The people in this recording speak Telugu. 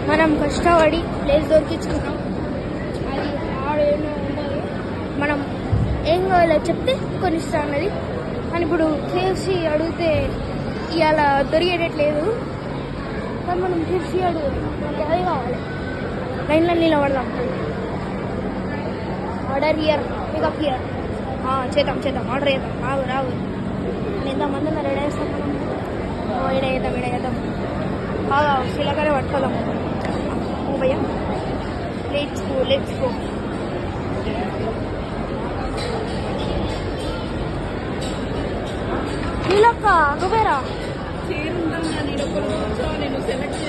మనం కష్టపడి ప్లేస్ దొరికించుకున్నాం. అది ఆడేమో ఉండదు, మనం ఏం కావాలో చెప్తే కొనిస్తా అన్నది. అని ఇప్పుడు కేఎఫ్సి అడిగితే ఇవాళ దొరికేటట్లేదు, కానీ మనం కేఎఫ్సి అడుగుతాం, మనకి అదే కావాలి. లైన్లో నిలబడదాం. Order here, pickup here. చేద్దాం ఆర్డర్ చేద్దాం. రావు ఎంతమంది ఉన్నారు, ఎడ వేస్తాం మనం? ఎడ వేద్దాం బాగా శిలకరే పట్టుకోదాం. భయ్యా లెట్స్ గో. నీలక్క నువ్వేరా? నేను సెలెక్ట్